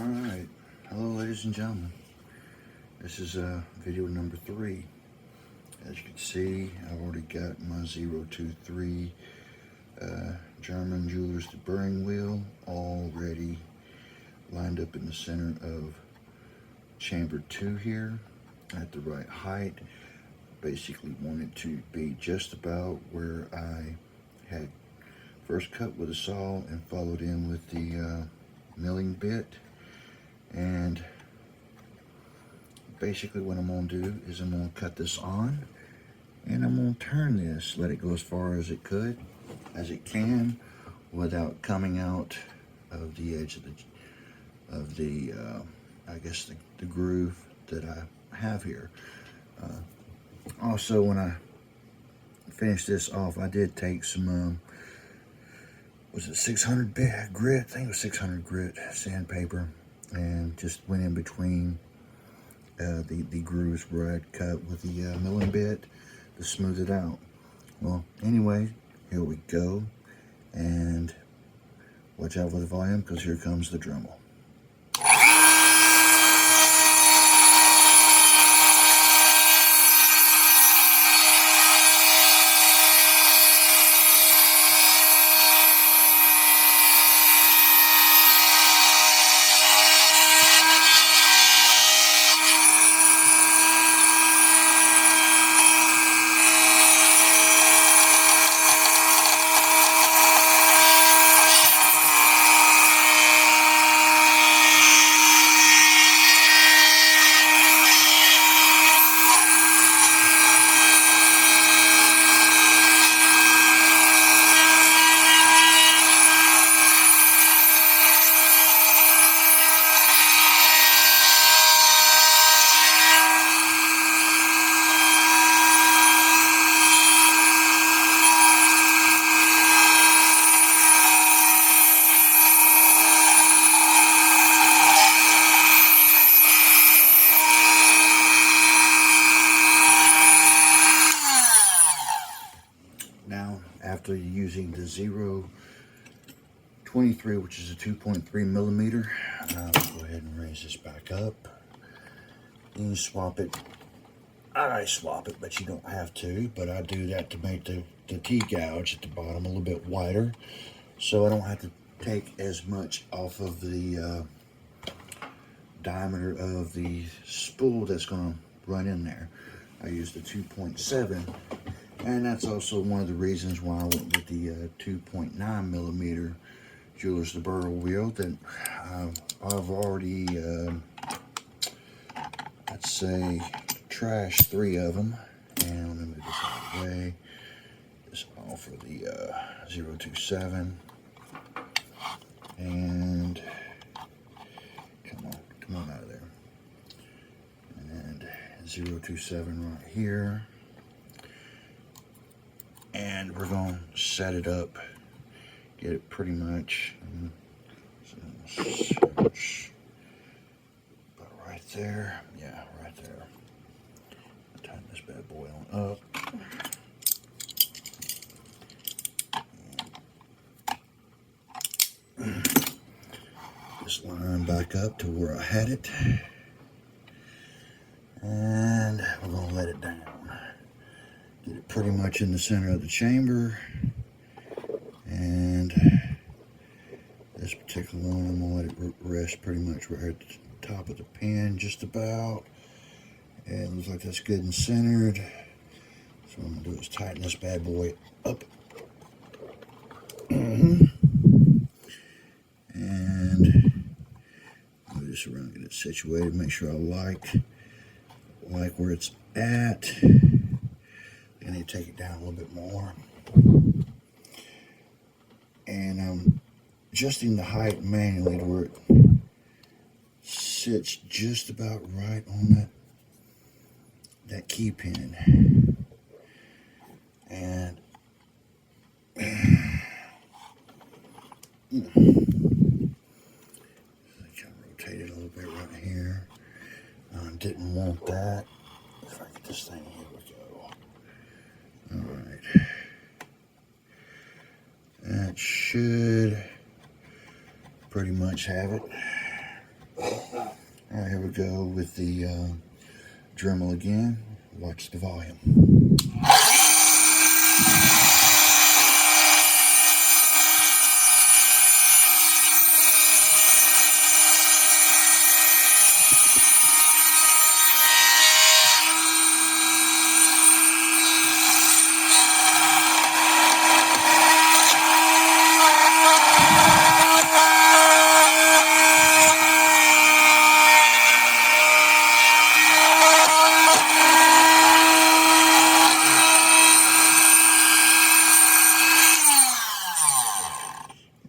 Alright, hello ladies and gentlemen. This is video number 3. As you can see, I've already got my 023 German Jewelers deburring wheel already lined up in the center of chamber 2 here at the right height. Basically wanted to be just about where I had first cut with a saw and followed in with the milling bit. And basically what I'm going to do is I'm going to cut this on and I'm going to turn this, let it go as far as it can without coming out of the edge of the I guess the groove that I have here. Also, when I finished this off, I did take some was it 600 grit? I think it was 600 grit sandpaper, and just went in between the grooves where I'd cut with the milling bit to smooth it out. Well, anyway, here we go, and watch out for the volume because here comes the Dremel. Now, after using the 023, which is a 2.3 millimeter, I'll go ahead and raise this back up. You swap it. I swap it, but you don't have to. But I do that to make the T-gouge at the bottom a little bit wider, so I don't have to take as much off of the diameter of the spool that's going to run in there. I use the 2.7. And that's also one of the reasons why I went with the 2.9 millimeter Jewelers deburring wheel that I've already, let's say, trashed 3 of them. And let me move this out of the way. This all for the 027. And come on out of there. And 027 right here. And we're going to set it up, get it pretty much about right there. Yeah, right there. I'll tighten this bad boy on up. Just line back up to where I had it. And we're going to let it down. Get it pretty much in the center of the chamber, and this particular one I'm going to let it rest pretty much right at the top of the pin, just about. And it looks like that's good and centered. So what I'm going to do is tighten this bad boy up. And move this around, get it situated, make sure I like where it's at. I need to take it down a little bit more. And I'm adjusting the height manually to where it sits just about right on that key pin. And I kind of rotate it a little bit right here. Didn't want that. If I get this thing, here we go. Alright, that should pretty much have it. Alright, here we go with the Dremel again. Watch the volume.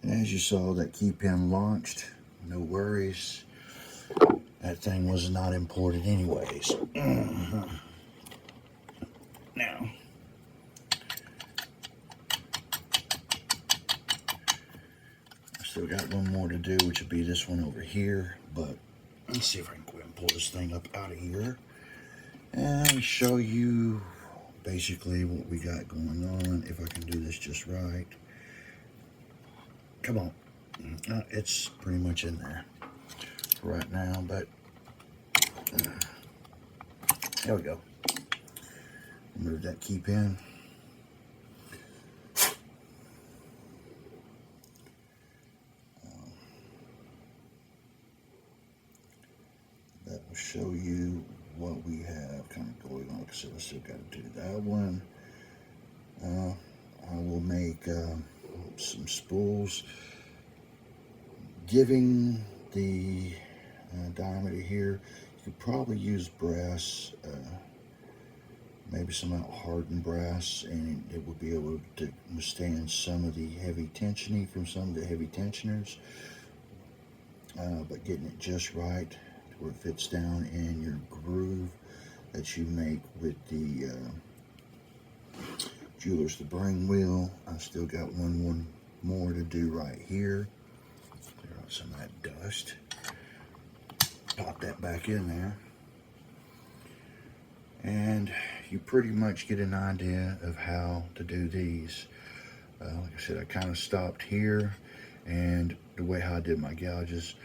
As you saw, that key pin launched. No worries. That thing was not imported anyways. Now, I still got one more to do, which would be this one over here. But let's see if I can go ahead and pull this thing up out of here and show you basically what we got going on, if I can do this just right. Come on. It's pretty much in there right now, but there we go. Move that key pin. That will show you what we have kind of going on. Like I said, I still got to do that one. I will make some spools, giving the diameter here. You could probably use brass, maybe some hardened brass, and it will be able to withstand some of the heavy tensioning from some of the heavy tensioners. But getting it just right to where it fits down in your groove that you make with the Jeweler's the Brain Wheel. I still got one more to do right here. Clear out some of that dust. Pop that back in there. And you pretty much get an idea of how to do these. Like I said, I kind of stopped here, and the way how I did my gouges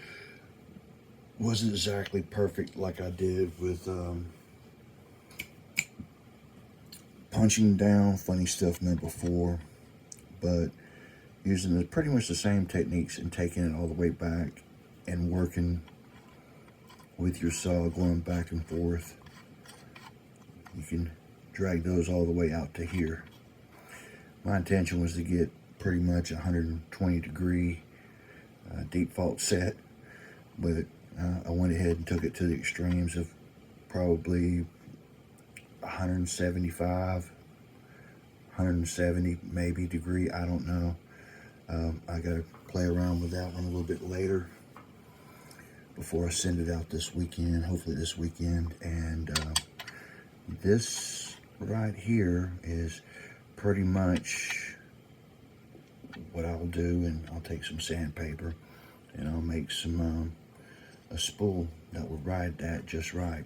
wasn't exactly perfect like I did with punching down funny stuff number 4, but using pretty much the same techniques and taking it all the way back and working with your saw, going back and forth. You can drag those all the way out to here. My intention was to get pretty much 120 degree deep fault set, but I went ahead and took it to the extremes of probably 175, 170 maybe degree, I don't know. I gotta play around with that one a little bit later before I send it out this weekend, hopefully this weekend. And this right here is pretty much what I'll do, and I'll take some sandpaper and I'll make some a spool that will ride that just right.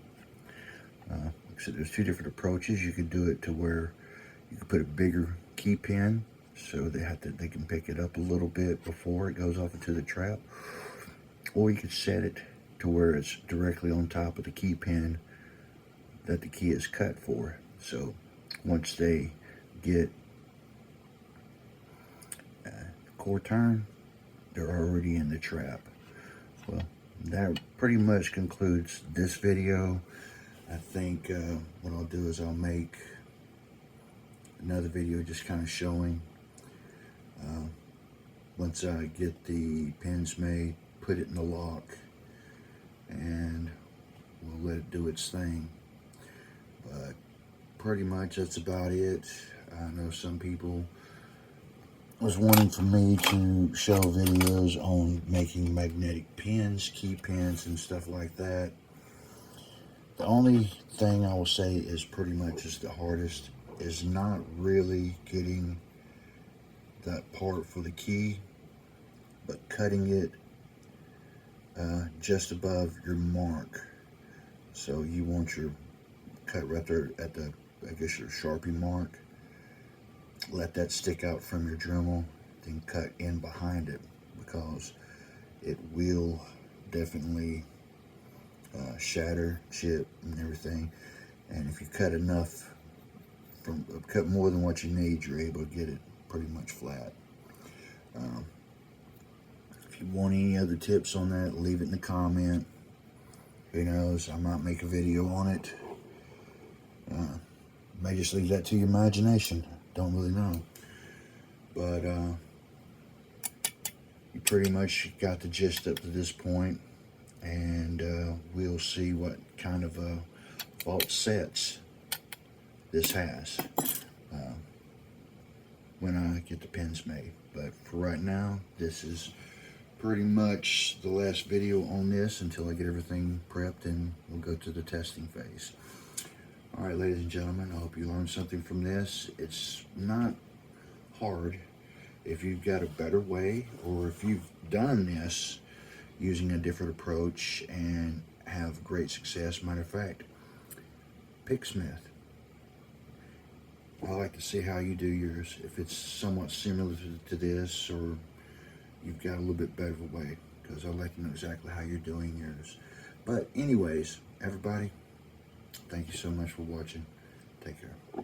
Like I said, there's 2 different approaches. You could do it to where you could put a bigger key pin so they can pick it up a little bit before it goes off into the trap, or you could set it to where it's directly on top of the key pin that the key is cut for. So once they get core turn, they're already in the trap. Well, that pretty much concludes this video. I think what I'll do is I'll make another video just kind of showing once I get the pins made, put it in the lock, and we'll let it do its thing. But pretty much that's about it. I know some people was wanting for me to show videos on making magnetic pins, key pins, and stuff like that. The only thing I will say is pretty much is the hardest is not really getting that part for the key, but cutting it just above your mark. So you want your cut right there at the, I guess, your Sharpie mark. Let that stick out from your Dremel, then cut in behind it, because it will definitely shatter, chip, and everything. And if you cut enough, cut more than what you need, you're able to get it pretty much flat. If you want any other tips on that, leave it in the comment. Who knows, I might make a video on it. May just leave that to your imagination. Don't really know. But you pretty much got the gist up to this point, and we'll see what kind of fault sets this has when I get the pins made. But for right now, this is pretty much the last video on this until I get everything prepped and we'll go to the testing phase. All right, ladies and gentlemen, I hope you learned something from this. It's not hard. If you've got a better way, or if you've done this using a different approach and have great success, matter of fact, pick Smith. I like to see how you do yours. If it's somewhat similar to this, or you've got a little bit better way, because I'd like to know exactly how you're doing yours. But anyways, everybody, thank you so much for watching. Take care.